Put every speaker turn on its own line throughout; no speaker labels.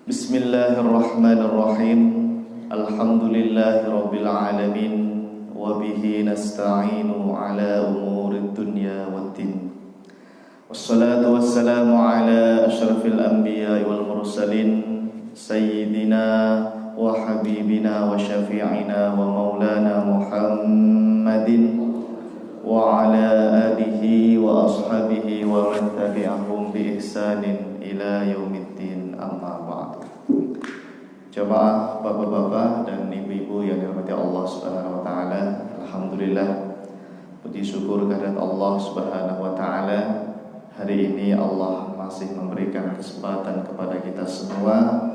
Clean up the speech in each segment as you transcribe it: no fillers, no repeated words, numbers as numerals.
Bismillahirrahmanirrahim. Alhamdulillahirabbil alamin wa bihi nasta'inu ala umurid dunya waddin. Wassalatu wassalamu ala asyrafil anbiya'i wal mursalin sayyidina wa habibina wa syafi'ina wa maulana Muhammadin wa ala alihi wa ashabihi wa man tabi'ahum bi ihsanin ila yaumiddin, amma ba'du. Jamaah bapak-bapak dan ibu-ibu yang dirahmati Allah Subhanahu wa taala, alhamdulillah, puji syukur kehadirat Allah Subhanahu wa taala. Hari ini Allah masih memberikan kesempatan kepada kita semua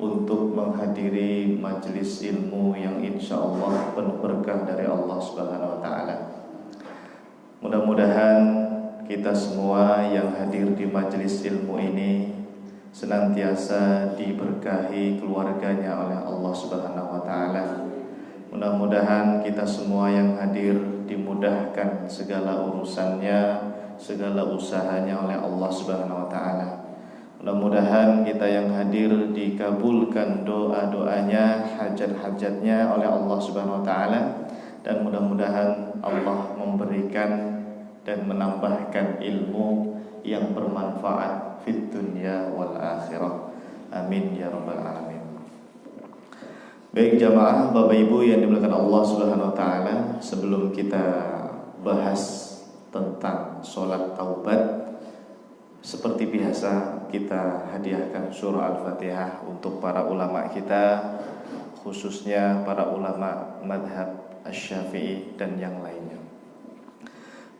untuk menghadiri majelis ilmu yang insyaallah penuh berkah dari Allah Subhanahu wa taala. Mudah-mudahan kita semua yang hadir di majelis ilmu ini senantiasa diberkahi keluarganya oleh Allah Subhanahu wa taala. Mudah-mudahan kita semua yang hadir dimudahkan segala urusannya, segala usahanya oleh Allah Subhanahu wa taala. Mudah-mudahan kita yang hadir dikabulkan doa-doanya, hajat-hajatnya oleh Allah Subhanahu wa taala, dan mudah-mudahan Allah memberikan dan menambahkan ilmu yang bermanfaat fid dunya wal akhirah. Amin ya rabbal alamin. Baik jamaah, Bapak Ibu yang dimuliakan Allah Subhanahu wa taala, sebelum kita bahas tentang sholat taubat, seperti biasa kita hadiahkan surah Al-Fatihah untuk para ulama kita, khususnya para ulama madhab Asy-Syafi'i dan yang lainnya.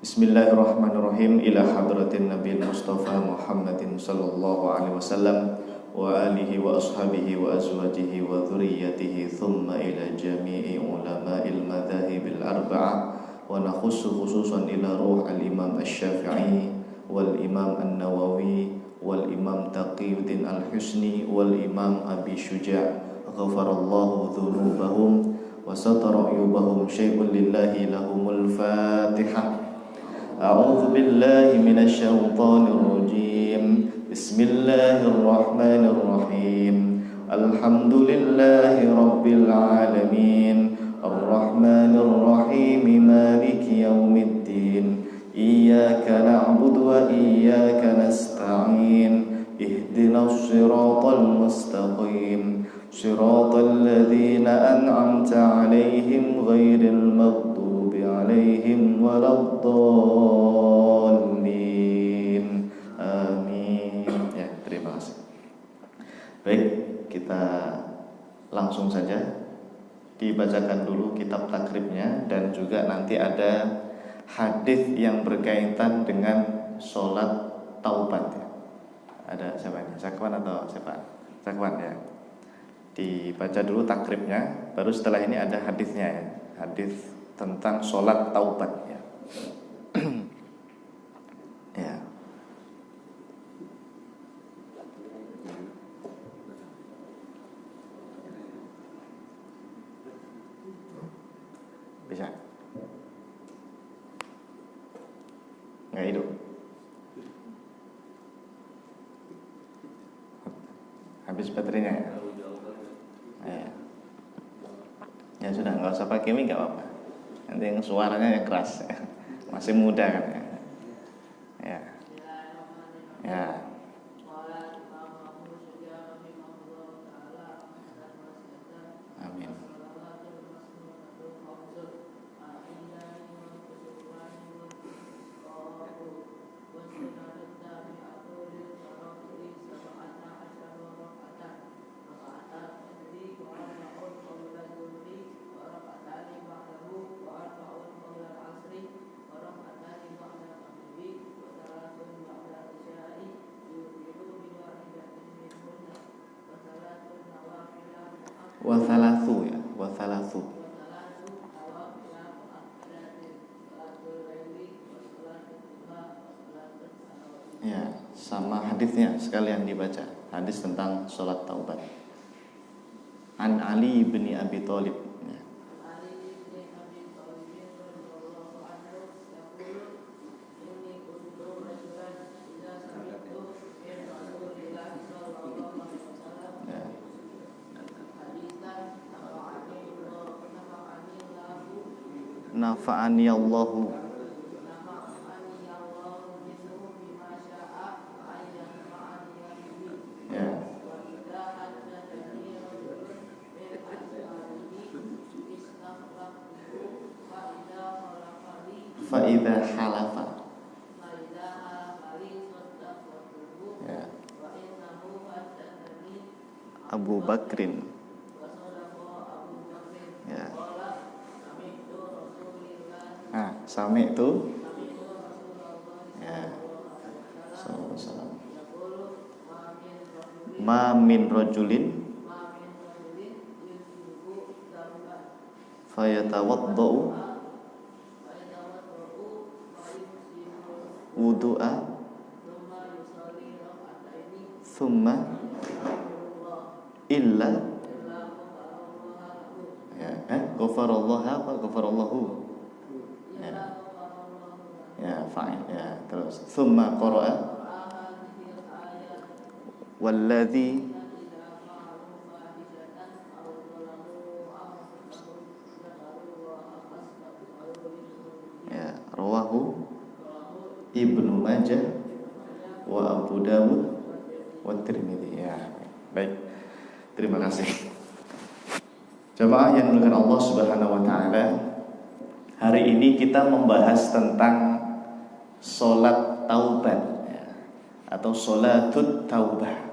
Bismillahirrahmanirrahim. Ila hadratin Nabi Mustafa Muhammadin sallallahu alaihi wasallam wa alihi wa ashabihi wa azwajihi wa dhurriyyatihi, thumma ila jami'i ulama'il madhahibil arba'ah, wa nakhussu khususan ila ruh al-imam Asy-Syafi'i wal imam An-Nawawi wal imam Taqiyuddin Al-Husni wal imam Abi Syuja' ghafarallahu dhunubahum wa satara uyubahum syai'un lillahi lahumul Fatihah. A'udzu billahi minasy syaithanir rajim. Bismillahirrahmanirrahim. Alhamdulillahi rabbil alamin. Arrahmanir rahim. Maliki yaumiddin. Iyyaka na'budu wa iyyaka nasta'in. Ihdinas siratal mustaqim. Siratal ladzina an'amta 'alaihim ghairil maghdubi 'alaihim waladdallin. Amin. Ya, terima kasih. Baik, kita langsung saja dibacakan dulu kitab takribnya, dan juga nanti ada hadis yang berkaitan dengan sholat taubat ya. Ada siapa ini? Zakwan atau siapa? Zakwan ya. Dibaca dulu takribnya, baru setelah ini ada hadisnya ya. Hadis tentang sholat taubat ya. Ya. Bisa? Nggak hidup? Habis baterainya ya? Ya sudah, nggak usah pakai mic, nggak apa-apa. Nanti yang suaranya yang keras, masih muda kan ya. Ya, ya. Amin. Wathalathu ya, wathalathu. Ya, sama hadisnya sekalian dibaca. Hadis tentang sholat taubat. An Ali bin Abi Thalib. Ya. Ya. nafa'ani Allahu. Ya. Fa idza halafa. Ya. Abu Bakrin. Ya. Sami itu. Ya. Sallallahu. Ma min rajulin fayatawaddau wudu'a thumma illa ghafarallahu apa ghafarallahu ya fa'il ya terus thumma qara'a walladzi ya rawahu Ibnu Majah wa Abu Dawud wa Tirmidzi. Ya, baik. Terima kasih. Jemaah yang dimuliakan Allah Subhanahu wa taala, hari ini kita membahas tentang salat taubat ya, atau salatut taubah.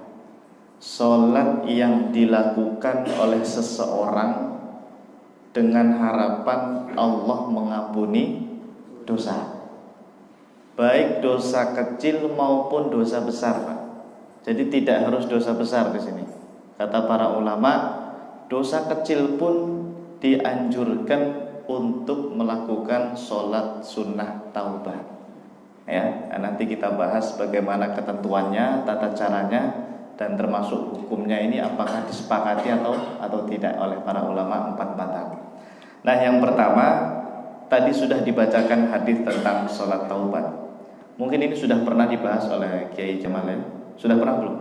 Salat yang dilakukan oleh seseorang dengan harapan Allah mengampuni dosa. Baik dosa kecil maupun dosa besar, Pak. Jadi tidak harus dosa besar di sini. Kata para ulama, dosa kecil pun dianjurkan untuk melakukan sholat sunnah taubah. Ya, nanti kita bahas bagaimana ketentuannya, tata caranya, dan termasuk hukumnya ini apakah disepakati atau tidak oleh para ulama empat mazhab. Nah, yang pertama tadi sudah dibacakan hadis tentang sholat taubat. Mungkin ini sudah pernah dibahas oleh Kiai Jamal ya? Sudah pernah belum?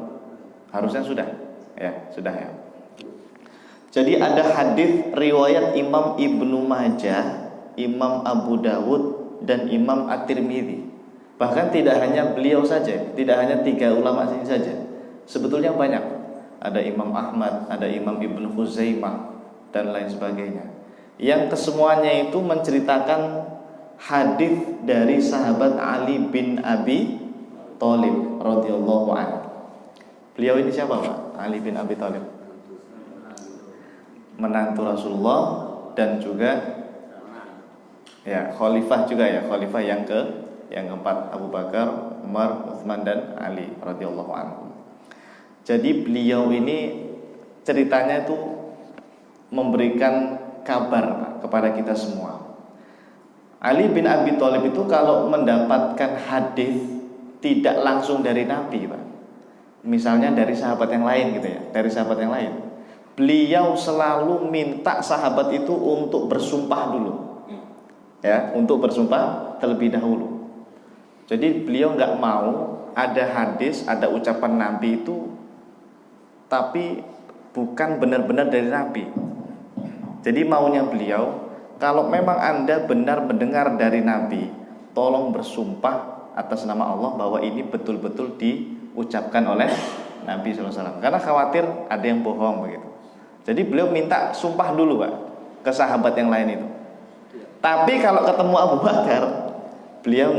Harusnya sudah. Ya, sudah ya. Jadi ada hadis riwayat Imam Ibnu Majah, Imam Abu Dawud, dan Imam At-Tirmidzi. Bahkan tidak hanya beliau saja, tidak hanya 3 ulama ini saja. Sebetulnya banyak. Ada Imam Ahmad, ada Imam Ibnu Khuzaimah, dan lain sebagainya. Yang kesemuanya itu menceritakan hadis dari sahabat Ali bin Abi Thalib radhiyallahu anhu. Beliau ini siapa, Pak? Ali bin Abi Thalib. Menantu Rasulullah dan juga ya khalifah juga ya, khalifah yang keempat, Abu Bakar, Umar, Utsman dan Ali radhiyallahu anhu. Jadi beliau ini ceritanya itu memberikan kabar, Pak, kepada kita semua. Ali bin Abi Thalib itu kalau mendapatkan hadis tidak langsung dari Nabi, Pak. Misalnya dari sahabat yang lain gitu ya, dari sahabat yang lain. Beliau selalu minta sahabat itu untuk bersumpah dulu. Ya, untuk bersumpah terlebih dahulu. Jadi beliau nggak mau ada hadis, ada ucapan Nabi itu tapi bukan benar-benar dari Nabi. Jadi maunya beliau, kalau memang Anda benar mendengar dari Nabi, tolong bersumpah atas nama Allah bahwa ini betul-betul diucapkan oleh Nabi SAW. Karena khawatir ada yang bohong begitu. Jadi beliau minta sumpah dulu, Pak, ke sahabat yang lain itu. Tapi kalau ketemu Abu Bakar, beliau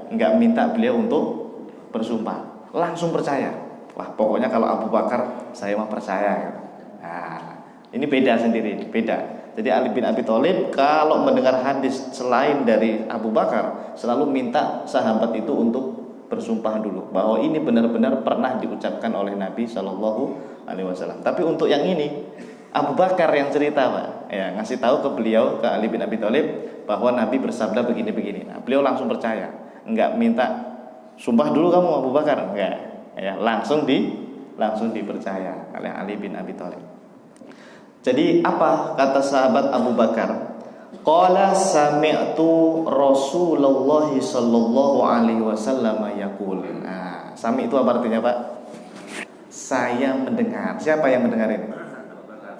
nggak minta beliau untuk bersumpah, langsung percaya. Wah, pokoknya kalau Abu Bakar saya mah percaya. Nah, ini beda sendiri, beda. Jadi Ali bin Abi Thalib kalau mendengar hadis selain dari Abu Bakar selalu minta sahabat itu untuk bersumpah dulu bahwa ini benar-benar pernah diucapkan oleh Nabi Shallallahu Alaihi Wasallam. Tapi untuk yang ini Abu Bakar yang cerita, Pak, ya ngasih tahu ke beliau, ke Ali bin Abi Thalib bahwa Nabi bersabda begini-begini. Nah, beliau langsung percaya, nggak minta sumpah dulu kamu Abu Bakar, enggak, ya langsung dipercaya oleh Ali bin Abi Thalib. Jadi apa kata sahabat Abu Bakar? Qala sami'tu Rasulullah sallallahu alaihi wasallam yaqul. Nah, sami itu apa artinya, Pak? Saya mendengar. Siapa yang mendengar ini?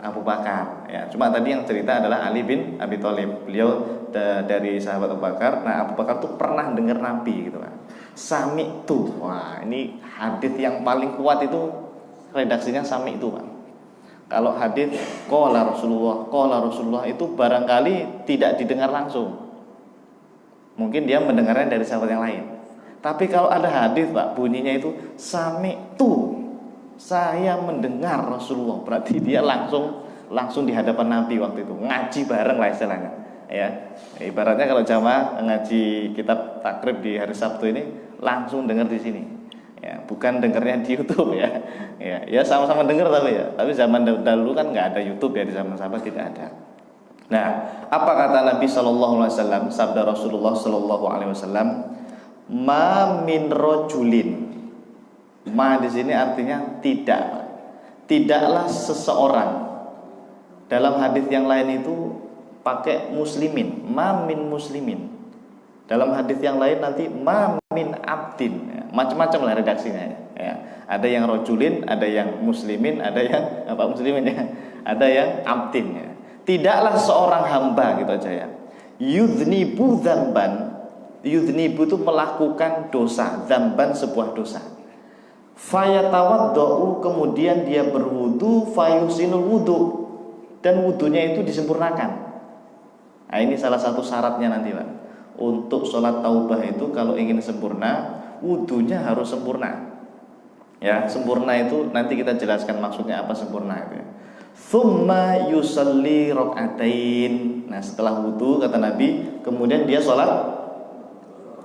Abu Bakar. Ya, cuma tadi yang cerita adalah Ali bin Abi Thalib. Beliau dari sahabat Abu Bakar. Nah, Abu Bakar tuh pernah dengar Nabi gitu kan. Sami'tu. Wah, ini hadis yang paling kuat itu redaksinya sami'tu kan. Kalau hadis qala Rasulullah itu barangkali tidak didengar langsung. Mungkin dia mendengarnya dari sahabat yang lain. Tapi kalau ada hadis Pak, bunyinya itu sami'tu, saya mendengar Rasulullah, berarti dia langsung di hadapan Nabi waktu itu, ngaji bareng lah istilahnya. Ya, ibaratnya kalau jamaah ngaji kitab takrib di hari Sabtu ini langsung dengar di sini. Ya, bukan dengarnya di YouTube ya. Ya sama-sama dengar tapi zaman dahulu kan nggak ada YouTube ya, di zaman sahabat tidak ada. Nah, apa kata Nabi Shallallahu Alaihi Wasallam? Sabda Rasulullah Shallallahu Alaihi Wasallam, ma min rojulin. Ma di sini artinya tidak. Tidaklah seseorang. Dalam hadis yang lain itu pakai muslimin, ma min muslimin. Dalam hadis yang lain nanti ma min abdin. Ya, macam-macam lah redaksinya ya. Ada yang rojulin, ada yang muslimin, ada yang apa muslimin ya. Ada yang abdin ya. Tidaklah seorang hamba gitu aja ya. Yudhnibu dzamban. Yudhnibu itu melakukan dosa, dzamban sebuah dosa. Fayatawaddau, kemudian dia berwudu, fayusinul wudu, dan wudunya itu disempurnakan. Nah, ini salah satu syaratnya nanti Pak. Untuk sholat taubah itu kalau ingin sempurna, wudunya harus sempurna. Ya, sempurna itu nanti kita jelaskan maksudnya apa sempurna itu ya. Thumma yusalli rak'atain. Nah, setelah wudu kata Nabi, kemudian dia sholat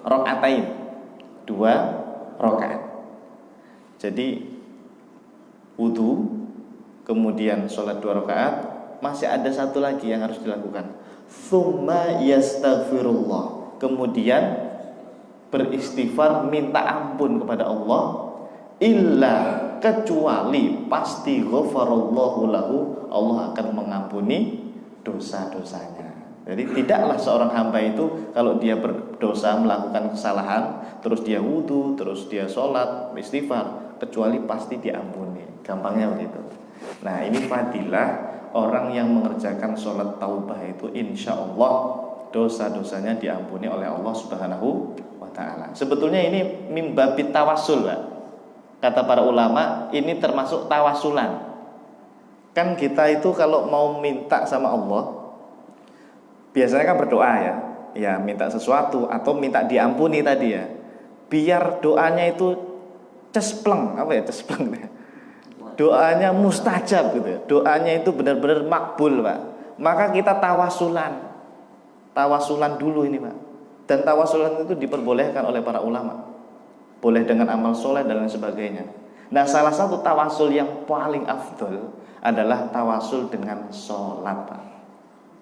rak'atain, 2 rakaat. Jadi wudu, kemudian sholat 2 rakaat, masih ada satu lagi yang harus dilakukan. Thumma yastaghfirullah, kemudian beristighfar, minta ampun kepada Allah. Illa, kecuali pasti ghafarallahu lahu, Allah akan mengampuni dosa-dosanya. Jadi tidaklah seorang hamba itu kalau dia berdosa, melakukan kesalahan, terus dia wudu, terus dia sholat, istighfar, kecuali pasti diampuni. Gampangnya begitu. Nah, ini fadilah orang yang mengerjakan sholat taubah itu insya Allah dosa-dosanya diampuni oleh Allah Subhanahu wa ta'ala. Sebetulnya ini mimbabit tawassul Pak. Kata para ulama, ini termasuk tawasulan. Kan kita itu kalau mau minta sama Allah, biasanya kan berdoa ya. Ya, minta sesuatu atau minta diampuni tadi ya. Biar doanya itu cespleng, apa ya cespleng? Doanya mustajab gitu ya. Doanya itu benar-benar makbul Pak. Maka kita tawasulan. Tawasulan dulu ini Pak. Dan tawasulan itu diperbolehkan oleh para ulama. Boleh dengan amal soleh dan lain sebagainya. Nah, salah satu tawasul yang paling afdol adalah tawasul dengan sholat Pak.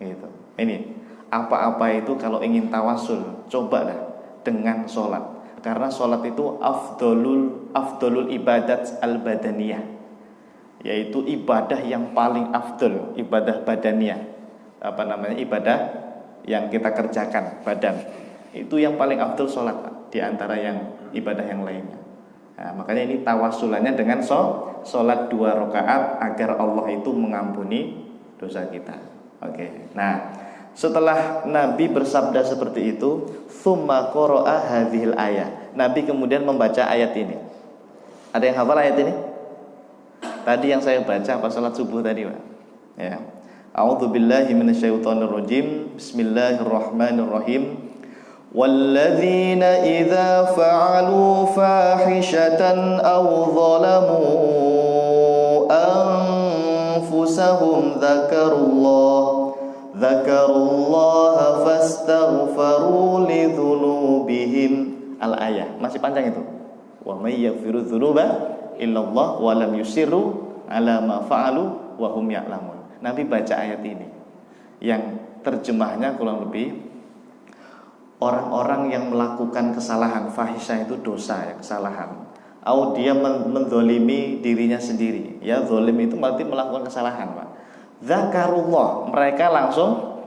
Gitu. Ini apa-apa itu kalau ingin tawasul, cobalah dengan sholat. Karena sholat itu afdolul ibadat al-badaniyah, yaitu ibadah yang paling afdol, ibadah badaniyah. Ibadah yang kita kerjakan badan. Itu yang paling afdol sholat Pak, di antara yang ibadah yang lainnya. Nah, makanya ini tawasulannya dengan sholat 2 rakaat agar Allah itu mengampuni dosa kita. Oke. Nah, setelah Nabi bersabda seperti itu, tsumma qara'a hadhil ayah. Nabi kemudian membaca ayat ini. Ada yang hafal ayat ini? Tadi yang saya baca pas salat subuh tadi, Pak. Ya. A'udzubillahi minasyaitonirrajim. Bismillahirrahmanirrahim. وَالَّذِينَ إِذَا فَعَلُوا فَاحِشَةً أَوْ ظَلَمُوا أَنفُسَهُمْ ذَكَرُوا اللَّهَ فَاسْتَغْفَرُوا لِذُنُوبِهِمْ. Al-ayah, masih panjang itu. وَمَن يَغْفِرُ الذُّنُوبَ إِلَّا اللَّهُ وَلَمْ يُصِرُّوا عَلَى مَا فَعَلُوا وَهُمْ يَعْلَمُونَ. Nabi baca ayat ini yang terjemahnya kurang lebih, orang-orang yang melakukan kesalahan, fahisyah itu dosa ya, kesalahan. Atau dia menzolimi dirinya sendiri. Ya, zolim itu berarti melakukan kesalahan, Pak. Zakarullah, mereka langsung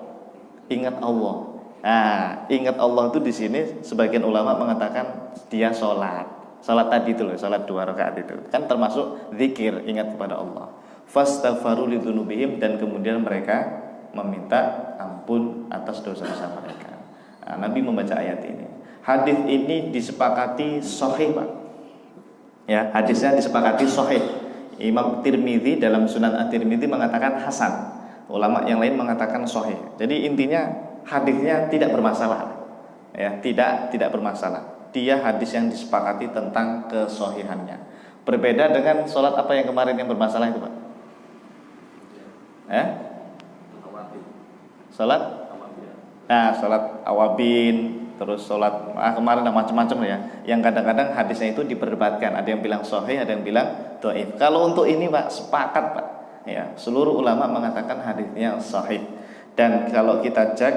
ingat Allah. Nah, ingat Allah itu di sini sebagian ulama mengatakan dia sholat. Sholat tadi itu loh, sholat 2 rakaat itu. Kan termasuk zikir, ingat kepada Allah. Fastaghfaru lidzunubihim, dan kemudian mereka meminta ampun atas dosa-dosa mereka. Nah, Nabi membaca ayat ini. Hadis ini disepakati sahih, Pak. Ya, hadisnya disepakati sahih. Imam Tirmidzi dalam Sunan At-Tirmidzi mengatakan hasan. Ulama yang lain mengatakan sahih. Jadi intinya hadisnya tidak bermasalah. Ya, tidak bermasalah. Dia hadis yang disepakati tentang kesahihannya. Berbeda dengan sholat apa yang kemarin yang bermasalah itu, Pak? Sholat? Nah, sholat awabin, terus sholat kemarin macam-macam ya. Yang kadang-kadang hadisnya itu diperdebatkan. Ada yang bilang sahih, ada yang bilang dhaif. Kalau untuk ini, Pak, sepakat, Pak. Ya, seluruh ulama mengatakan hadisnya sahih. Dan kalau kita cek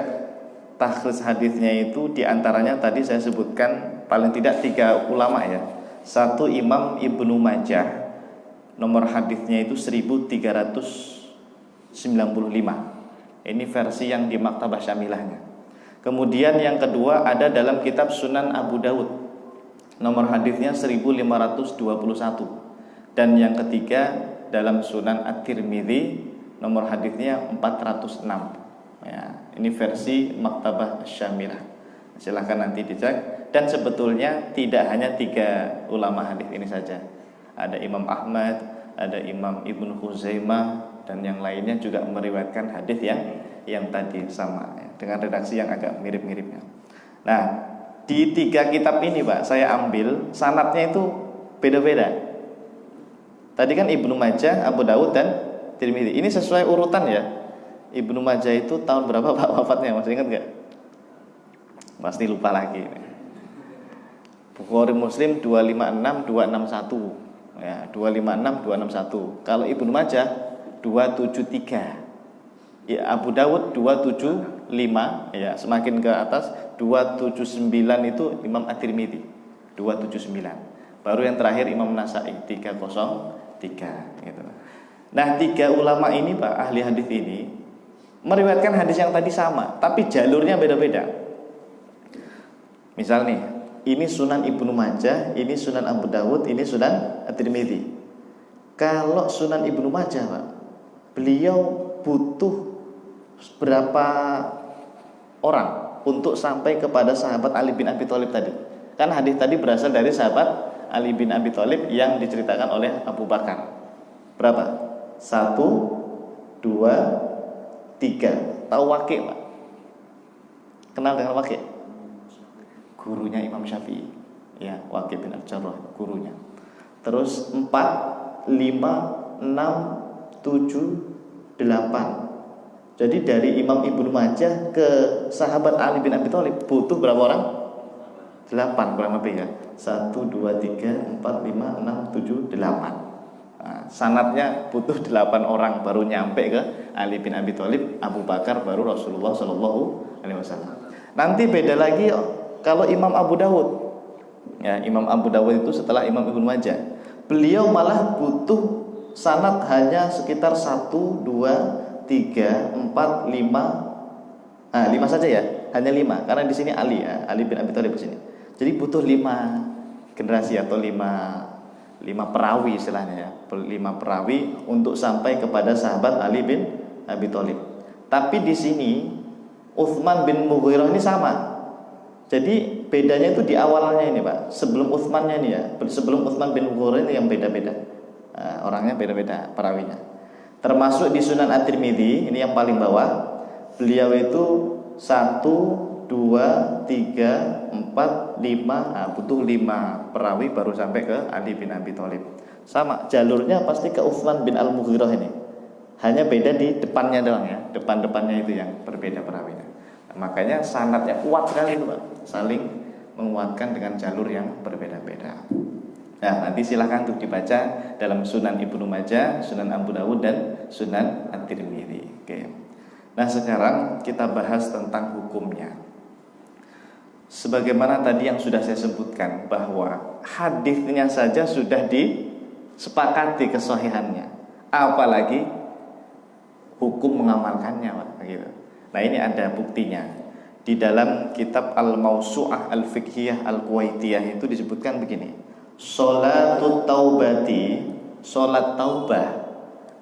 takhrij hadisnya itu diantaranya tadi saya sebutkan paling tidak 3 ulama ya. Satu Imam Ibnu Majah, nomor hadisnya itu 1395. Ini versi yang di Maktabah Syamilahnya. Kemudian yang kedua ada dalam kitab Sunan Abu Dawud, nomor hadisnya 1521. Dan yang ketiga dalam Sunan At-Tirmidzi, nomor hadisnya 406. Ya, ini versi Maktabah Syamilah. Silahkan nanti dicek. Dan sebetulnya tidak hanya 3 ulama hadis ini saja. Ada Imam Ahmad, ada Imam Ibnu Khuzaimah, dan yang lainnya juga meriwayatkan hadis yang tadi sama ya, dengan redaksi yang agak mirip-miripnya. Nah, di 3 kitab ini, Pak, saya ambil sanadnya itu beda-beda. Tadi kan Ibnu Majah, Abu Dawud dan Tirmidzi. Ini sesuai urutan ya. Ibnu Majah itu tahun berapa, Pak, wafatnya? Masih ingat nggak? Pasti lupa lagi. Bukhari Muslim 256 261. Ya, 256 261. Kalau Ibnu Majah 273. Ya, Abu Dawud 275, ya, semakin ke atas 279 itu Imam At-Tirmidzi 279. Baru yang terakhir Imam Nasa'i 303 gitu. Nah, 3 ulama ini, Pak, ahli hadis ini meriwayatkan hadis yang tadi sama, tapi jalurnya beda-beda. Misal nih, ini Sunan Ibnu Majah, ini Sunan Abu Dawud, ini Sunan At-Tirmidzi. Kalau Sunan Ibnu Majah, Pak, beliau butuh berapa orang untuk sampai kepada sahabat Ali bin Abi Thalib tadi? Kan hadis tadi berasal dari sahabat Ali bin Abi Thalib yang diceritakan oleh Abu Bakar. Berapa? 1, 2, 3. Tahu Waqi', Pak? Kenal dengan Waqi'? Gurunya Imam Syafi'i. Ya, Waqi' bin Al-Jarrah, gurunya. Terus 4, 5, 6, 7, 8. Jadi dari Imam Ibnu Majah ke sahabat Ali bin Abi Thalib butuh berapa orang? 8 kurang lebih ya. 1, 2, 3, 4, 5, 6, 7, 8. Nah, sanadnya butuh 8 orang baru nyampe ke Ali bin Abi Thalib, Abu Bakar, baru Rasulullah SAW. Nanti beda lagi kalau Imam Abu Dawud. Ya, Imam Abu Dawud itu setelah Imam Ibnu Majah. Beliau malah butuh sanad hanya sekitar 1, 2, 3, 4, 5. Nah, 5 saja ya, hanya 5 karena di sini Ali ya, Ali bin Abi Thalib di sini. Jadi butuh 5 generasi atau 5 perawi istilahnya ya, 5 perawi untuk sampai kepada sahabat Ali bin Abi Thalib. Tapi di sini Utsman bin Mughirah ini sama. Jadi bedanya itu di awalnya ini, Pak. Sebelum Utsmannya ini ya, sebelum Utsman bin Mughirah ini yang beda-beda. Nah, orangnya beda-beda perawinya. Termasuk di Sunan At-Tirmidzi, ini yang paling bawah. Beliau itu 1, 2, 3, 4, 5. Nah, butuh 5 perawi baru sampai ke Ali bin Abi Thalib. Sama, jalurnya pasti ke Utsman bin Al-Mughirah ini. Hanya beda di depannya doang ya. Depan-depannya itu yang berbeda perawinya. Nah, makanya sanadnya kuat sekali itu, Pak. Saling menguatkan dengan jalur yang berbeda-beda. Nah, nanti silahkan untuk dibaca dalam Sunan Ibnu Majah, Sunan Abu Dawud, dan Sunan At-Tirmidzi. Oke. Nah, sekarang kita bahas tentang hukumnya. Sebagaimana tadi yang sudah saya sebutkan bahwa hadisnya saja sudah disepakati kesahihannya, apalagi hukum mengamalkannya, Pak, gitu. Nah, ini ada buktinya. Di dalam kitab Al-Mawsu'ah Al-Fiqhiyah Al-Kuwaitiyah itu disebutkan begini. Sholatut taubati, sholat taubah,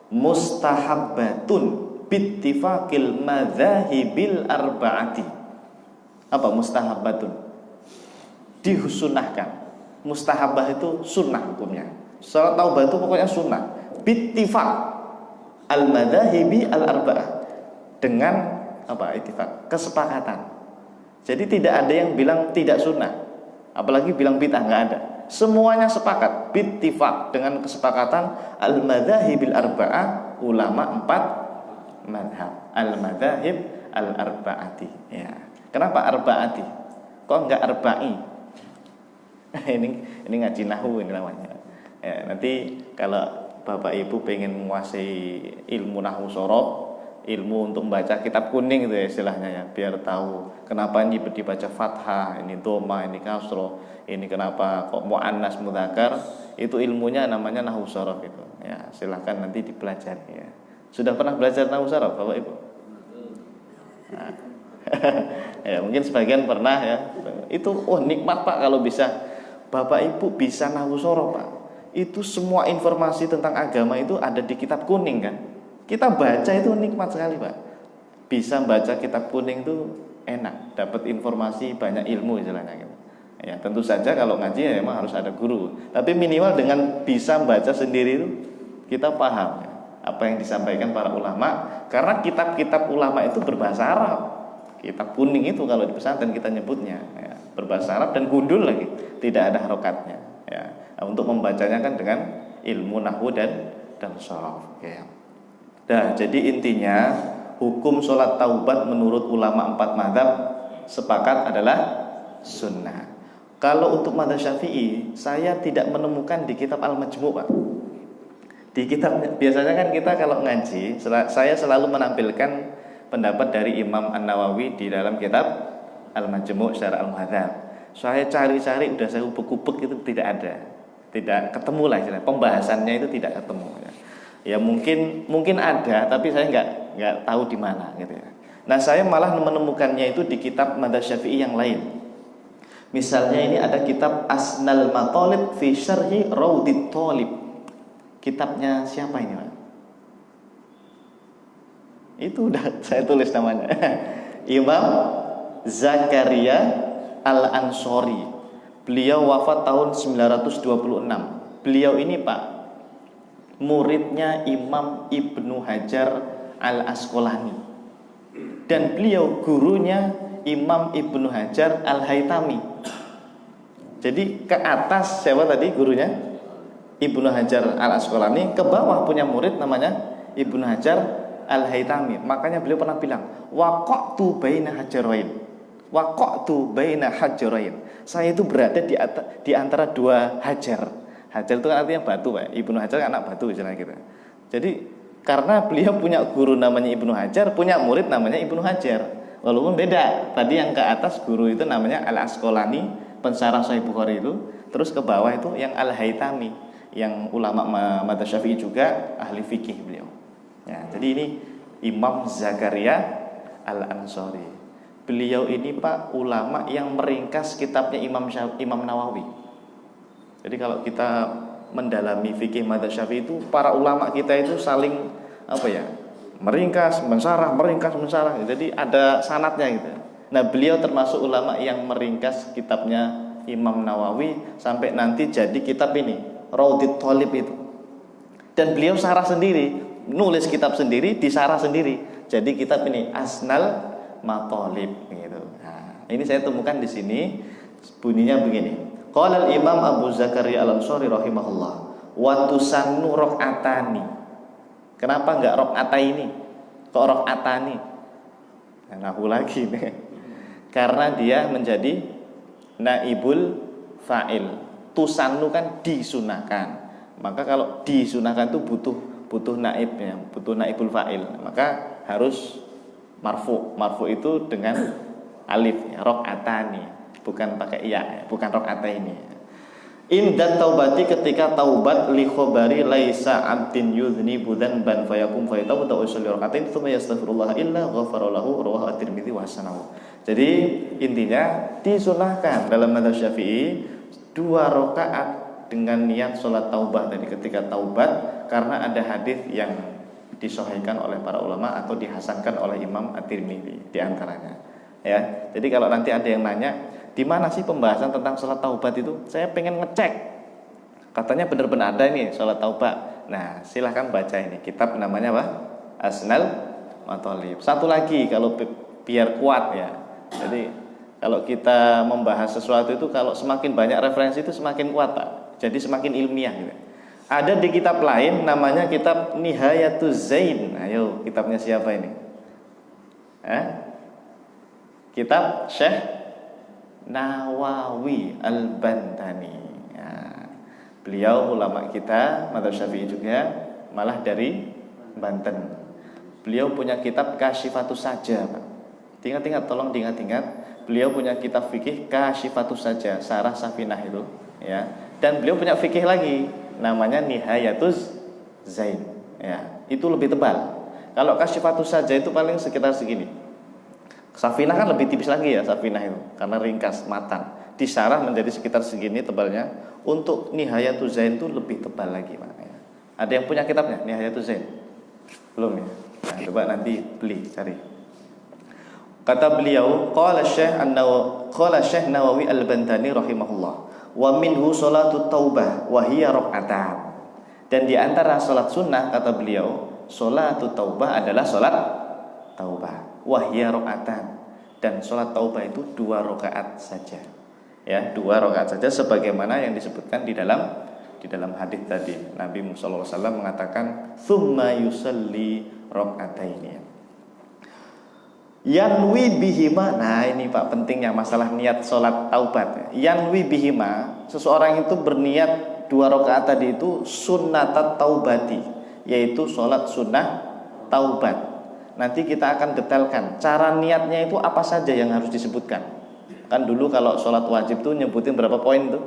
mustahabbatun bittifaqil madzahibil arba'ati. Apa mustahabbatun? Disunahkan. Mustahabah itu sunnah hukumnya. Salat taubah itu pokoknya sunnah. Bittifaq al madzahibi al arba'ah, dengan apa? Ittifaq, kesepakatan. Jadi tidak ada yang bilang tidak sunnah, apalagi bilang bid'ah, nggak ada. Semuanya sepakat bittifaq, dengan kesepakatan al madzahibil arba'ah, ulama 4 madhab. Al madzahib al arba'ati. Ya. Kenapa arba'ati? Kok enggak arba'i? ini ngaji nahwu ini namanya. Ya, nanti kalau Bapak Ibu pengen menguasai ilmu nahwu sorof, ilmu untuk membaca kitab kuning itu ya istilahnya ya, biar tahu kenapa ini dibaca fathah, ini doma, ini kasroh, ini kenapa kok muannas mudzakkar, itu ilmunya namanya nahwu sorof itu. Ya, silahkan nanti dipelajari ya. Sudah pernah belajar nahwu sorof Bapak Ibu? Nah. Ya, mungkin sebagian pernah ya. Itu nikmat Pak kalau bisa Bapak Ibu bisa nahwu sorof Pak. Itu semua informasi tentang agama itu ada di kitab kuning kan. Kita baca itu nikmat sekali Pak. Bisa baca kitab kuning itu enak, dapat informasi banyak ilmu istilahnya gitu. Ya, tentu saja kalau ngaji ya memang harus ada guru. Tapi minimal dengan bisa baca sendiri itu kita paham ya, apa yang disampaikan para ulama. Karena kitab-kitab ulama itu berbahasa Arab. Kitab kuning itu kalau di pesantren kita nyebutnya ya, berbahasa Arab dan gundul lagi, tidak ada harokatnya ya. Untuk membacanya kan dengan ilmu nahwu dan sharaf ya. Nah, jadi intinya hukum sholat taubat menurut ulama 4 mazhab sepakat adalah sunnah. Kalau untuk mazhab Syafi'i, saya tidak menemukan di kitab Al-Majmu' Pak. Di kitab biasanya kan kita kalau ngaji, saya selalu menampilkan pendapat dari Imam An-Nawawi di dalam kitab Al-Majmu' secara Al-Muhadzab. Saya cari-cari, udah saya ubek-ubek, itu tidak ada, tidak ketemu lah istilah. Pembahasannya itu tidak ketemu. Ya mungkin ada, tapi saya nggak tahu di mana gitu ya. Nah saya malah menemukannya itu di kitab Madzhab Syafi'i yang lain. Misalnya ini ada kitab Asnal Matalib fi Syarhi Raudhit Thalib. Kitabnya siapa ini Pak? Itu udah saya tulis namanya. Imam Zakaria Al-Ansori. Beliau wafat tahun 926. Beliau ini Pak, muridnya Imam Ibnu Hajar Al-Asqalani. Dan beliau gurunya Imam Ibnu Hajar Al-Haytami. Jadi ke atas siapa tadi gurunya? Ibnu Hajar Al-Asqalani, ke bawah punya murid namanya Ibnu Hajar Al-Haytami. Makanya beliau pernah bilang, waqa'tu baina hajarain. Waqa'tu baina hajarain. Saya itu berada di antara 2 hajar. Hajar itu kan artinya batu, Pak. Ibnu Hajar kan anak batu istilahnya gitu. Jadi karena beliau punya guru namanya Ibnu Hajar, punya murid namanya Ibnu Hajar. Walaupun beda. Tadi yang ke atas guru itu namanya Al-Asqalani, pensyarah Sahih Bukhari itu. Terus ke bawah itu yang Al-Haytami, yang ulama madzhab Syafi'i juga ahli fikih beliau. Ya, jadi ini Imam Zakaria Al-Ansori. Beliau ini Pak ulama yang meringkas kitabnya Imam Nawawi. Jadi kalau kita mendalami fikih madzhab Syafi'i itu para ulama kita itu saling meringkas, mensarah. Jadi ada sanadnya gitu. Nah, beliau termasuk ulama yang meringkas kitabnya Imam Nawawi sampai nanti jadi kitab ini, Raudhit Thalib itu. Dan beliau sarah sendiri, nulis kitab sendiri, disarah sendiri. Jadi kitab ini Asnal Matalib gitu. Nah, ini saya temukan di sini, bunyinya begini. Qala al-Imam Abu Zakaria Al-Ansori rahimahullah, wa tusannu raq'atani. Kenapa enggak raq'ataini? Kok raq'atani? Nah, aku lagi nih. Karena dia menjadi naibul fa'il. Tusannu kan disunahkan. Maka kalau disunahkan itu butuh naibnya, butuh naibul fa'il. Maka harus marfu. Marfu itu dengan alif ya, raq'atani, bukan pakai ya, bukan raq'ataini. Inda taubati, ketika taubat, li khabari laisa 'abdin yudhnibu dzanban fayakum fayatabu wa yusalli raq'atain tsumma yastaghfirullah illa ghafara lahu, rawahu at-Tirmidzi wa hasanahu. Jadi intinya disunahkan dalam madzhab Syafi'i 2 rakaat dengan niat sholat taubah. Dari ketika taubat, karena ada hadis yang disahihkan oleh para ulama atau dihasankan oleh Imam At-Tirmidzi di antaranya. Ya, jadi kalau nanti ada yang nanya, di mana sih pembahasan tentang sholat taubat itu? Saya pengen ngecek. Katanya benar-benar ada ini sholat taubat. Nah, silahkan baca ini kitab namanya apa? Asnal Mathalib. Satu lagi kalau biar kuat ya. Jadi kalau kita membahas sesuatu itu kalau semakin banyak referensi itu semakin kuat Pak. Jadi semakin ilmiah gitu. Ada di kitab lain namanya kitab Nihayatuz Zain. Ayo, kitabnya siapa ini? Kitab Syekh Nawawi Al-Bantani. Ya. Beliau ulama kita mazhab Syafi'i juga, malah dari Banten. Beliau punya kitab Kasyifatus Saja, Pak. Ingat-ingat, tolong diingat-ingat. Beliau punya kitab fikih Kasyifatus Saja, Sarah Safinah itu, ya. Dan beliau punya fikih lagi, namanya Nihayatuz Zain. Ya, itu lebih tebal. Kalau Kasyifatus Saja itu paling sekitar segini. Safinah kan lebih tipis lagi ya, Safinah itu, karena ringkas, matang. Disarah menjadi sekitar segini tebalnya. Untuk Nihayatuz Zain itu lebih tebal lagi, Pak. Ya. Ada yang punya kitabnya Nihayatuz Zain? Belum ya? Nah, coba nanti beli, cari. Kata beliau, qala Syekh Nawawi Al-Bantani rahimahullah, wa minhu salatut taubah wa hiya rak'atan. Dan di antara salat sunnah kata beliau, salatut taubah adalah salat taubah, wa hiya rak'atan. Dan salat taubah itu 2 rakaat saja. Ya, 2 rakaat saja sebagaimana yang disebutkan di dalam hadis tadi. Nabi sallallahu alaihi wasallam mengatakan, "Tsumma yusalli rak'ataini." Yanwi bihima. Nah ini Pak pentingnya masalah niat sholat taubat. Yanwi bihima, seseorang itu berniat 2 rakaat tadi itu sunnatat taubati, yaitu sholat sunnah taubat. Nanti kita akan detailkan cara niatnya itu apa saja yang harus disebutkan. Kan dulu kalau sholat wajib tuh nyebutin berapa poin tuh?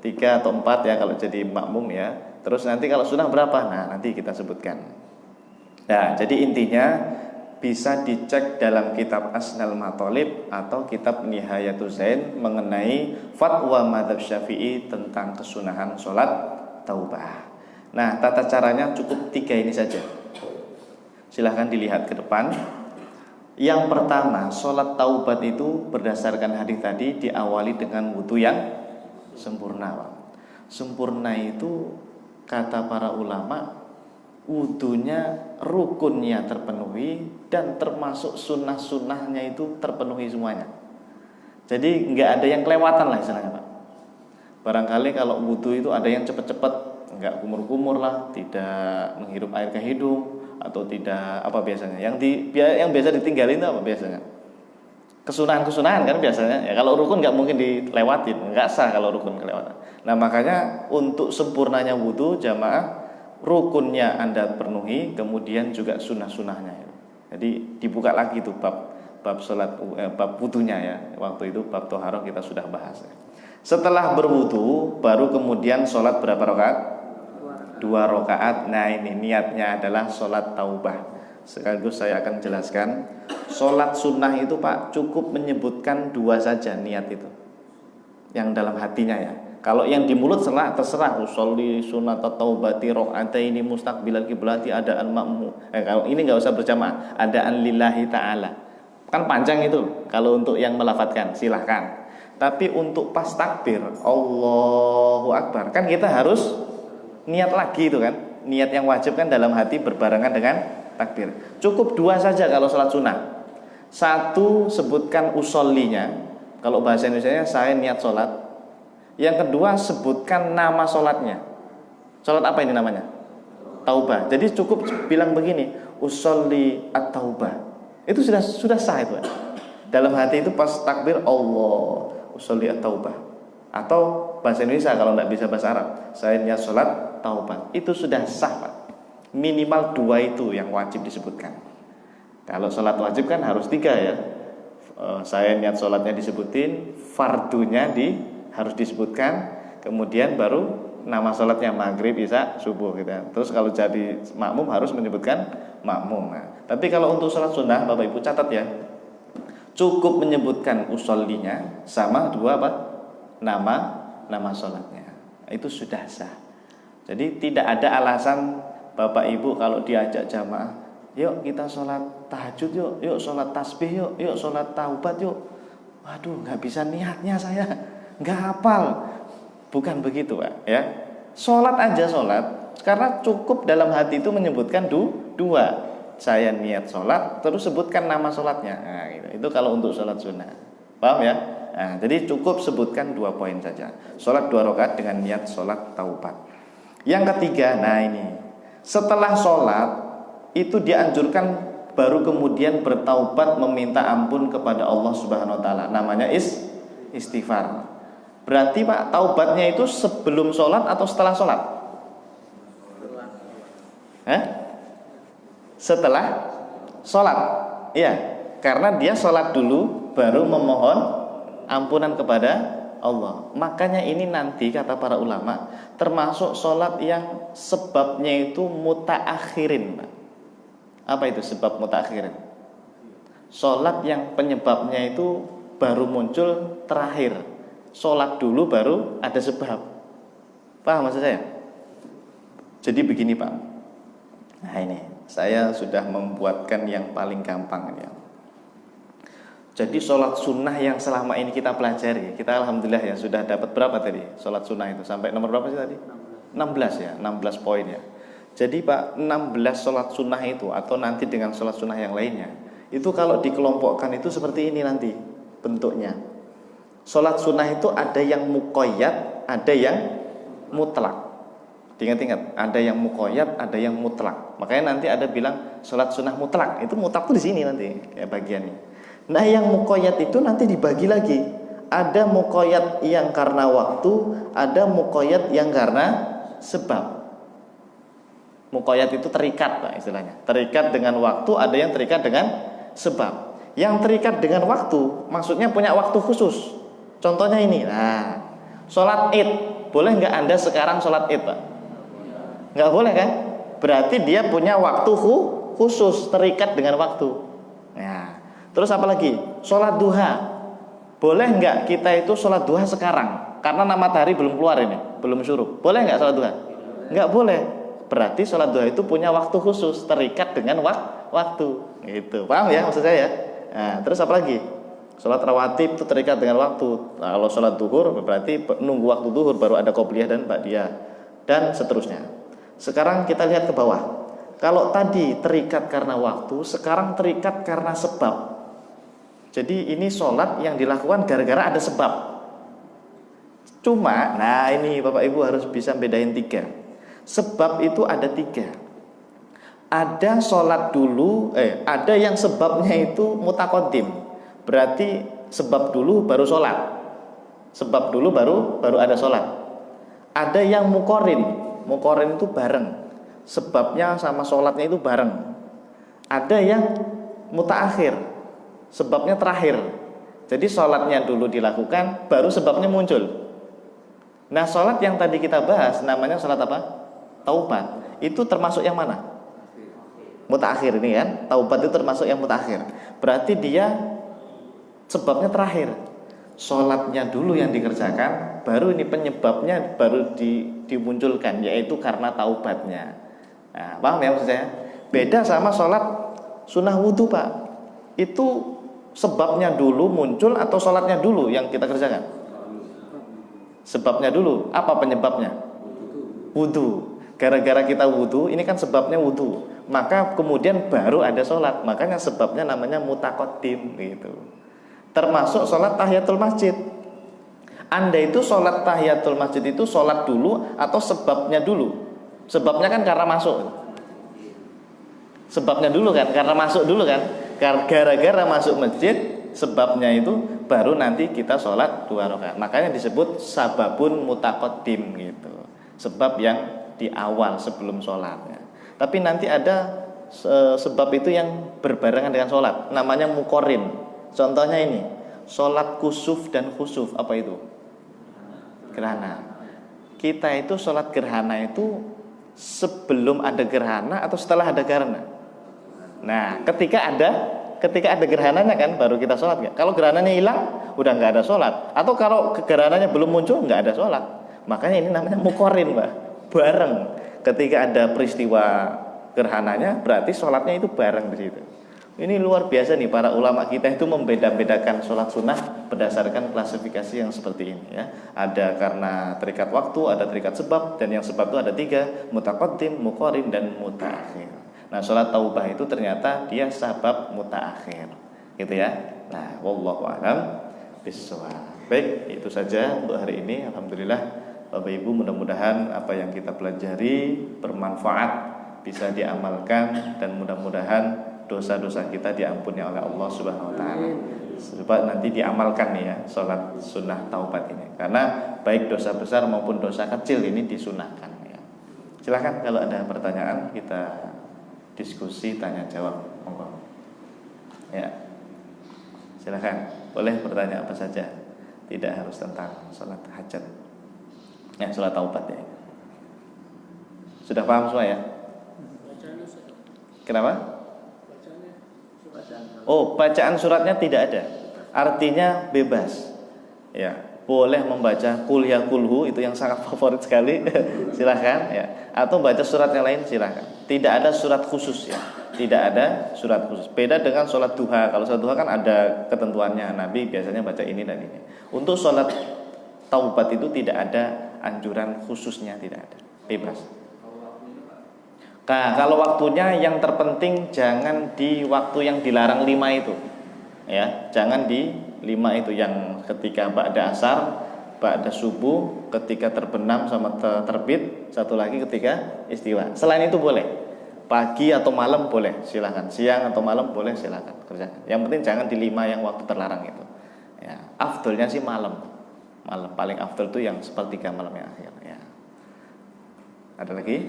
3 atau 4 ya kalau jadi makmum ya. Terus nanti kalau sunnah berapa? Nah nanti kita sebutkan. Nah jadi intinya bisa dicek dalam kitab Asnal Mathalib atau kitab Nihayatuz Zain mengenai fatwa mazhab Syafi'i tentang kesunahan sholat taubah. Nah, tata caranya cukup 3 ini saja. Silahkan dilihat ke depan. Yang pertama, sholat taubat itu berdasarkan hadis tadi diawali dengan wudu yang sempurna. Sempurna itu kata para ulama, wudunya rukunnya terpenuhi dan termasuk sunnah-sunnahnya itu terpenuhi semuanya. Jadi nggak ada yang kelewatan lah istilahnya Pak. Barangkali kalau wudu itu ada yang cepet-cepet, nggak kumur-kumur lah, tidak menghirup air ke hidung atau tidak apa biasanya. Yang biasa ditinggalin itu apa biasanya? Kesunahan-kesunahan kan biasanya. Ya kalau rukun nggak mungkin dilewatin, nggak sah kalau rukun kelewatan. Nah makanya untuk sempurnanya wudu jamaah, rukunnya Anda penuhi, kemudian juga sunnah-sunnahnya. Jadi dibuka lagi tuh bab salat, bab wudunya ya. Waktu itu bab toharoh kita sudah bahas. Setelah berwudu, baru kemudian salat berapa rakaat? 2 rakaat. Nah ini niatnya adalah salat taubah. Sekaligus saya akan jelaskan. Salat sunnah itu Pak cukup menyebutkan 2 saja niat itu, yang dalam hatinya ya. Kalau yang di mulut terserah usolli sunat taubati rakaataini mustaqbilal qiblati adaan makmum. Kalau ini enggak usah berjamaah, adaan lillahi taala. Kan panjang itu kalau untuk yang melafadzkan, silahkan. Tapi untuk pas takbir Allahu Akbar, kan kita harus niat lagi itu kan. Niat yang wajib kan dalam hati berbarengan dengan takbir. Cukup 2 saja kalau salat sunnah. 1 sebutkan usollinya. Kalau bahasa Indonesianya saya niat salat. Yang kedua sebutkan nama sholatnya. Sholat apa ini namanya? Taubah. Jadi cukup bilang begini, usolli at-taubah. Itu sudah sah itu. Dalam hati itu pas takbir Allah, usolli at-taubah. Atau bahasa Indonesia kalau tidak bisa bahasa Arab, saya niat sholat taubah. Itu sudah sah Pak. Minimal 2 itu yang wajib disebutkan. Kalau sholat wajib kan harus 3 ya. Saya niat sholatnya disebutin, fardunya harus disebutkan, kemudian baru nama sholatnya maghrib, isya, subuh gitu. Terus kalau jadi makmum harus menyebutkan makmum. Nah, tapi kalau untuk sholat sunnah Bapak Ibu catat ya, cukup menyebutkan usollinya sama 2 apa? Nama sholatnya. Itu sudah sah. Jadi tidak ada alasan Bapak Ibu kalau diajak jamaah, yuk kita sholat tahajud yuk, yuk sholat tasbih yuk, yuk sholat taubat yuk. Waduh, nggak bisa niatnya saya, nggak hafal. Bukan begitu Pak ya. Sholat aja sholat, karena cukup dalam hati itu menyebutkan dua. Saya niat sholat, terus sebutkan nama sholatnya. Nah, gitu. Itu kalau untuk sholat sunnah. Paham ya? Nah, jadi cukup sebutkan 2 poin saja. Sholat 2 rakaat dengan niat sholat taubat. Yang ketiga, nah ini, setelah sholat itu dianjurkan baru kemudian bertaubat meminta ampun kepada Allah Subhanahu Wa Taala. Namanya istighfar. Berarti Pak, taubatnya itu sebelum sholat atau setelah sholat? Setelah sholat. Iya, karena dia sholat dulu baru memohon ampunan kepada Allah. Makanya ini nanti kata para ulama termasuk sholat yang sebabnya itu mutaakhirin. Apa itu sebab mutaakhirin? Sholat yang penyebabnya itu baru muncul terakhir. Sholat dulu baru ada sebab. Paham maksud saya? Jadi begini Pak. Nah ini saya sudah membuatkan yang paling gampang ya. Jadi sholat sunnah yang selama ini kita pelajari, kita alhamdulillah ya sudah dapat berapa tadi sholat sunnah itu? Sampai nomor berapa sih tadi? 16 ya, 16 poin ya. Jadi Pak, 16 sholat sunnah itu atau nanti dengan sholat sunnah yang lainnya, itu kalau dikelompokkan itu seperti ini nanti bentuknya. Sholat sunnah itu ada yang muqayyad, ada yang mutlak. Ingat-ingat, ada yang muqayyad, ada yang mutlak. Makanya nanti ada bilang sholat sunnah mutlak. Itu mutlak tuh di sini nanti ya bagiannya. Nah yang muqayyad itu nanti dibagi lagi. Ada muqayyad yang karena waktu, ada muqayyad yang karena sebab. Muqayyad itu terikat Pak istilahnya. Terikat dengan waktu, ada yang terikat dengan sebab. Yang terikat dengan waktu maksudnya punya waktu khusus. Contohnya ini. Nah, sholat Id, boleh nggak Anda sekarang sholat Id Pak? Nggak boleh kan? Berarti dia punya waktu khusus, terikat dengan waktu. Nah, terus apa lagi? Sholat duha. Boleh nggak kita itu sholat duha sekarang? Karena matahari belum keluar ini, belum syuruk. Boleh nggak sholat duha? Nggak boleh. Berarti sholat duha itu punya waktu khusus, terikat dengan waktu. Gitu. Paham ya maksud saya? Nah, terus apa lagi? Sholat rawatib itu terikat dengan waktu. Nah, kalau sholat duhur berarti nunggu waktu duhur baru ada qobliyah dan ba'diyah dan seterusnya. Sekarang kita lihat ke bawah. Kalau tadi terikat karena waktu, sekarang terikat karena sebab. Jadi ini sholat yang dilakukan gara-gara ada sebab. Cuma, nah ini Bapak Ibu harus bisa bedain 3. Sebab itu ada 3. Ada sholat dulu, ada yang sebabnya itu mutaqaddim. Berarti sebab dulu baru sholat. Sebab dulu baru ada sholat. Ada yang muqarin. Muqarin itu bareng. Sebabnya sama sholatnya itu bareng. Ada yang mutaakhir. Sebabnya terakhir. Jadi sholatnya dulu dilakukan, baru sebabnya muncul. Nah sholat yang tadi kita bahas namanya sholat apa? Taubat. Itu termasuk yang mana? Mutaakhir ini kan. Taubat itu termasuk yang mutaakhir. Berarti dia sebabnya terakhir. Sholatnya dulu yang dikerjakan, baru ini penyebabnya baru dimunculkan, yaitu karena taubatnya. Nah, paham ya maksud saya? Beda sama sholat sunnah wudhu Pak. Itu sebabnya dulu muncul atau sholatnya dulu yang kita kerjakan? Sebabnya dulu. Apa penyebabnya? Wudhu. Gara-gara kita wudhu, ini kan sebabnya wudhu. Maka kemudian baru ada sholat. Makanya sebabnya namanya mutaqaddim gitu. Termasuk sholat tahiyatul masjid. Anda itu sholat tahiyatul masjid itu sholat dulu atau sebabnya dulu? Sebabnya kan karena masuk. Sebabnya dulu kan, karena masuk dulu kan. Gara-gara masuk masjid, sebabnya itu baru nanti kita sholat 2 rakaat. Makanya disebut sababun mutaqaddim gitu. Sebab yang di awal sebelum sholatnya. Tapi nanti ada sebab itu yang berbarengan dengan sholat. Namanya muqarin. Contohnya ini, sholat kusuf dan khusuf. Apa itu? Gerhana. Kita itu sholat gerhana itu sebelum ada gerhana atau setelah ada gerhana? Nah, ketika ada gerhananya kan baru kita sholat gak? Kalau gerhananya hilang, udah nggak ada sholat. Atau kalau gerhananya belum muncul, nggak ada sholat. Makanya ini namanya muqarin Mbak. Bareng. ketika ada peristiwa gerhananya berarti sholatnya itu bareng di situ. Ini luar biasa nih, para ulama kita itu membeda-bedakan sholat sunnah berdasarkan klasifikasi yang seperti ini ya. Ada karena terikat waktu, ada terikat sebab, dan yang sebab itu ada 3, mutaqaddim, muqarin, dan mutaakhir. Nah, sholat taubah itu ternyata dia sabab mutaakhir, gitu ya. Nah, wallahu a'lam bishawab. Baik, itu saja untuk hari ini. Alhamdulillah, Bapak Ibu, mudah-mudahan apa yang kita pelajari bermanfaat, bisa diamalkan, dan mudah-mudahan dosa-dosa kita diampuni oleh Allah Subhanahu wa taala. Coba nanti diamalkan nih ya sholat sunnah taubat ini. Karena baik dosa besar maupun dosa kecil ini disunahkan ya. Silakan kalau ada pertanyaan kita diskusi tanya jawab. Monggo. Ya. Silakan. Boleh bertanya apa saja. Tidak harus tentang sholat hajat. Ya, sholat taubat ya. Sudah paham semua ya? Kenapa? Oh, bacaan suratnya tidak ada. Artinya bebas. Ya, boleh membaca qul ya qulhu, itu yang sangat favorit sekali. Silahkan ya. Atau baca surat yang lain silahkan. Tidak ada surat khusus ya. Tidak ada surat khusus. Beda dengan sholat duha. Kalau sholat duha kan ada ketentuannya. Nabi biasanya baca ini dan ini. Untuk sholat taubat itu tidak ada anjuran khususnya, tidak ada. Bebas. Nah, kalau waktunya yang terpenting jangan di waktu yang dilarang 5 itu. Ya, jangan di 5 itu, yang ketika ba'da asar, ba'da subuh, ketika terbenam sama terbit, satu lagi ketika istiwa. Selain itu boleh. Pagi atau malam boleh, silakan. Siang atau malam boleh, silakan kerjakan. Yang penting jangan di 5 yang waktu terlarang itu. Ya, afdolnya sih malam. Malam paling afdol itu yang sepertiga malam yang akhir ya. Ada lagi?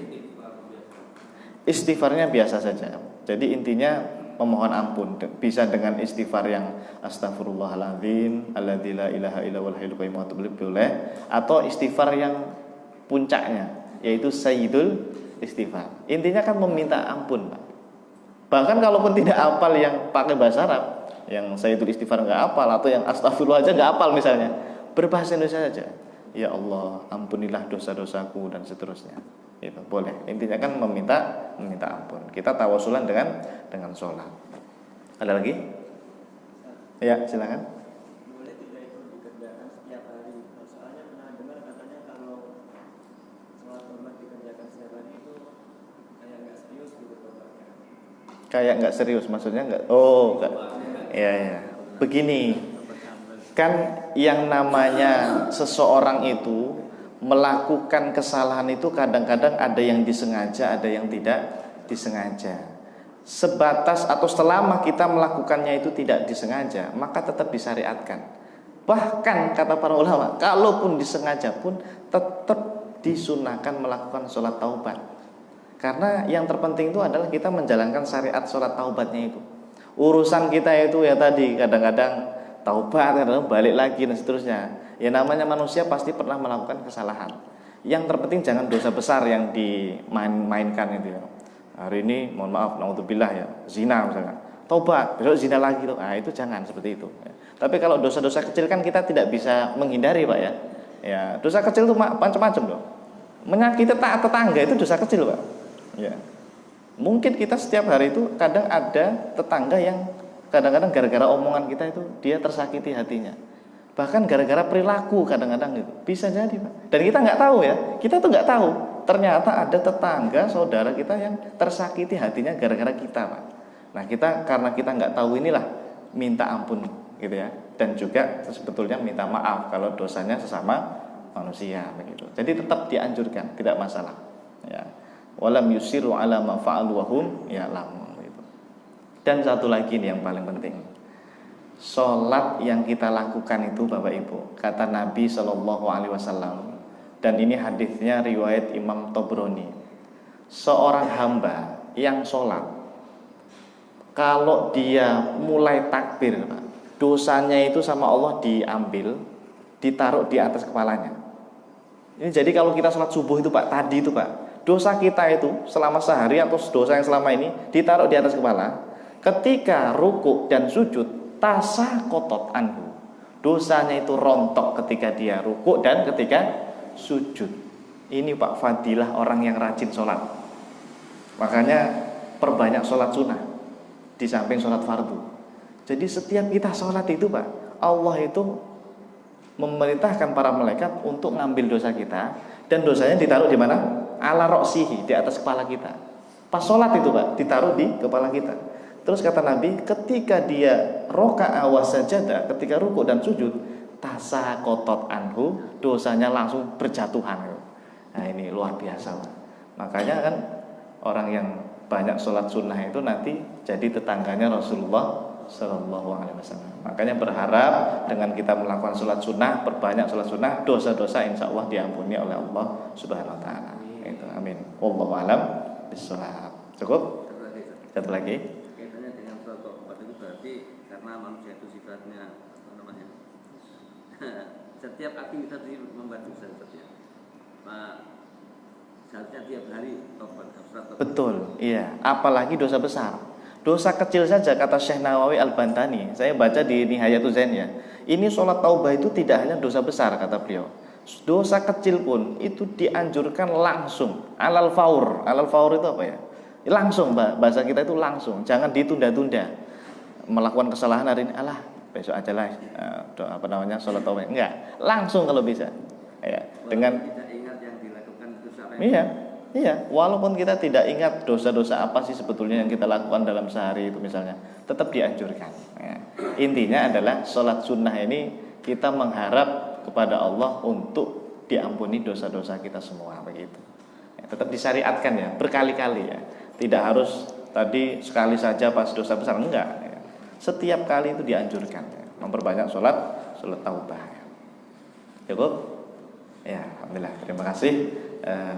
Istighfarnya biasa saja. Jadi intinya memohon ampun. Bisa dengan istighfar yang astagfirullahaladzim, alladzi la ilaha illa huwal hayyul qayyum, boleh. Atau istighfar yang puncaknya, yaitu sayyidul istighfar. Intinya kan meminta ampun, Pak. Bahkan kalaupun tidak hafal yang pakai bahasa Arab, yang sayyidul istighfar nggak hafal, atau yang astagfirullah aja nggak hafal misalnya, berbahasa Indonesia saja. Ya Allah, ampunilah dosa-dosaku dan seterusnya. Itu boleh. Intinya kan meminta ampun. Kita tawasulan dengan sholat. Ada lagi? Ya, silakan.
Boleh tidak itu dikerjakan setiap hari? Soalnya pernah dengar katanya kalau sholat taubat dikerjakan setiap hari itu kayak nggak serius gitu taubatnya.
Kayak nggak serius, maksudnya nggak? Oh, nggak. Ya. Begini, kan yang namanya seseorang itu melakukan kesalahan itu kadang-kadang ada yang disengaja, ada yang tidak disengaja. Sebatas atau selama kita melakukannya itu tidak disengaja, maka tetap disyariatkan. Bahkan kata para ulama, kalaupun disengaja pun tetap disunahkan melakukan sholat taubat. Karena yang terpenting itu adalah kita menjalankan syariat sholat taubatnya itu. Urusan kita itu ya tadi kadang-kadang taubat, kadang-kadang balik lagi dan seterusnya. Ya namanya manusia pasti pernah melakukan kesalahan. Yang terpenting jangan dosa besar yang dimain-mainkan itu ya. Hari ini mohon maaf, naudzubillah ya, zina misalnya. Taubat, besok zina lagi tuh. Nah, itu jangan seperti itu ya. Tapi kalau dosa-dosa kecil kan kita tidak bisa menghindari, Pak ya. Ya, dosa kecil itu macam-macam loh. Menyakiti tetangga itu dosa kecil, Pak. Ya. Mungkin kita setiap hari itu kadang ada tetangga yang kadang-kadang gara-gara omongan kita itu dia tersakiti hatinya. Bahkan gara-gara perilaku kadang-kadang gitu. Bisa jadi, Pak. Dan kita nggak tahu ya. Kita tuh nggak tahu. Ternyata ada tetangga, saudara kita yang tersakiti hatinya gara-gara kita, Pak. Nah, karena kita nggak tahu inilah minta ampun gitu ya. Dan juga sebetulnya minta maaf kalau dosanya sesama manusia begitu. Jadi tetap dianjurkan, tidak masalah. Ya. Walam yusiru ala ma fa'alu wa hum ya'lamun gitu. Dan satu lagi nih yang paling penting. Sholat yang kita lakukan itu Bapak Ibu, kata Nabi SAW, dan ini hadisnya riwayat Imam Tobroni, seorang hamba yang sholat, kalau dia mulai takbir, dosanya itu sama Allah diambil, ditaruh di atas kepalanya. Ini jadi kalau kita sholat subuh itu Pak, tadi itu Pak, dosa kita itu selama sehari atau dosa yang selama ini ditaruh di atas kepala. Ketika ruku dan sujud, tasah kotot anhu, dosanya itu rontok ketika dia ruku dan ketika sujud. Ini Pak fadilah orang yang rajin sholat. Makanya perbanyak sholat sunnah di samping sholat fardu. Jadi setiap kita sholat itu Pak, Allah itu memerintahkan para malaikat untuk ngambil dosa kita, dan dosanya ditaruh di mana? Ala roksihi, di atas kepala kita. Pas sholat itu Pak, ditaruh di kepala kita. Terus kata Nabi, ketika dia roka'a wa sajadah, ketika rukuk dan sujud, tasa kotot anhu, dosanya langsung berjatuhan. Nah ini luar biasa Pak. Makanya kan orang yang banyak sholat sunnah itu nanti jadi tetangganya Rasulullah Sallallahu Alaihi Wasallam. Makanya berharap dengan kita melakukan sholat sunnah, perbanyak sholat sunnah, dosa-dosa insya Allah diampuni oleh Allah Subhanahu Wa Taala. Itu amin. Wallahu a'lam bishawab. Cukup? Satu lagi.
Kaitannya dengan sholat taubat itu berarti karena manusia itu sifatnya apa namanya? Setiap aktivitas itu membuat dosa setiap. Seharusnya tiap hari taubat, sholat taubat.
Betul, iya. Apalagi dosa besar. Dosa kecil saja kata Syekh Nawawi Al-Bantani. Saya baca di Nihayatul Zain ya. Ini sholat taubah itu tidak hanya dosa besar kata beliau. Dosa kecil pun itu dianjurkan langsung. Alal faur. Alal faur itu apa ya? Langsung bahasa kita itu langsung. Jangan ditunda-tunda. Melakukan kesalahan hari ini, alah besok aja lah. Apa namanya sholat taubah. Enggak. Langsung kalau bisa. Ya. Dengan
tidak ingat yang dilakukan itu salah.
Iya, walaupun kita tidak ingat dosa-dosa apa sih sebetulnya yang kita lakukan dalam sehari itu misalnya, tetap dianjurkan. Ya. Intinya adalah sholat sunnah ini kita mengharap kepada Allah untuk diampuni dosa-dosa kita semua begitu. Ya, tetap disyariatkan ya, berkali-kali ya. Tidak harus tadi sekali saja pas dosa besar, enggak. Ya. Setiap kali itu dianjurkan. Ya. Memperbanyak sholat taubah. Ya. Cukup? Ya, alhamdulillah. Terima kasih.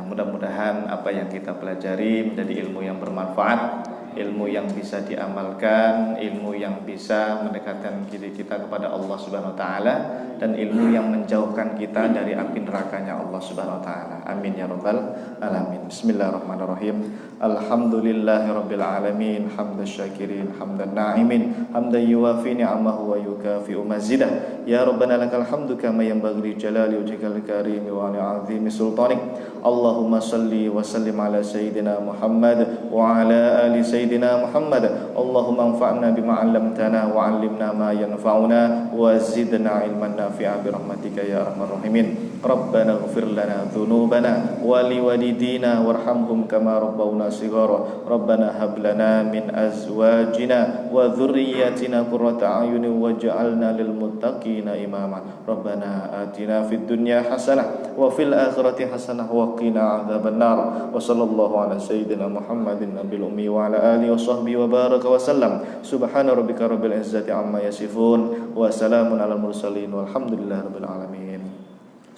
Mudah-mudahan apa yang kita pelajari menjadi ilmu yang bermanfaat, ilmu yang bisa diamalkan, ilmu yang bisa mendekatkan diri kita kepada Allah Subhanahu wa taala, dan ilmu yang menjauhkan kita dari api nerakanya Allah Subhanahu wa taala. Amin ya rabbal alamin. Bismillahirrahmanirrahim. Alhamdulillahirabbil alamin, hamdasy syakirin, hamdan na'imin, hamdan yuwafi ni'amahu wa yukafi'u mazidah. Ya rabbana lakal hamdu kama yanbaghi li jalali wajhikal karim wa li 'azimi sultanik. Allahumma salli wa sallim ala sayyidina Muhammad wa ala ali sayyidina Muhammad. Allahumma anfa'na bima 'allamtana wa 'allimna ma yanfa'una wa zidna 'ilman nafi'a bi rahmatika ya arhamar rahimin. Rabbana ighfir lana dhunubana wa liwalidina warhamhum kama rabbawna shighara. Rabbana hab lana min azwajina wa dhurriyyatina qurrata a'yunin waj'alna lil muttaqina imama. Rabbana atina fid dunya hasanah wa fil akhirati hasanah wa qina adzabannar. Wa sallallahu ala sayyidina Muhammadin nabil ummi wa ala alihi wa sahbihi wa baraka wa sallam. Subhana rabbika rabbil izzati amma yasifun wa salamun alal mursalin walhamdulillahi rabbil alamin.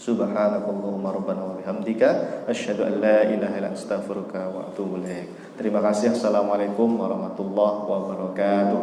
Subhanakallahumma rabbana wa bihamdika asyhadu an la ilaha illa anta astaghfiruka wa atubu ilaik. Terima kasih. Assalamualaikum warahmatullahi wabarakatuh.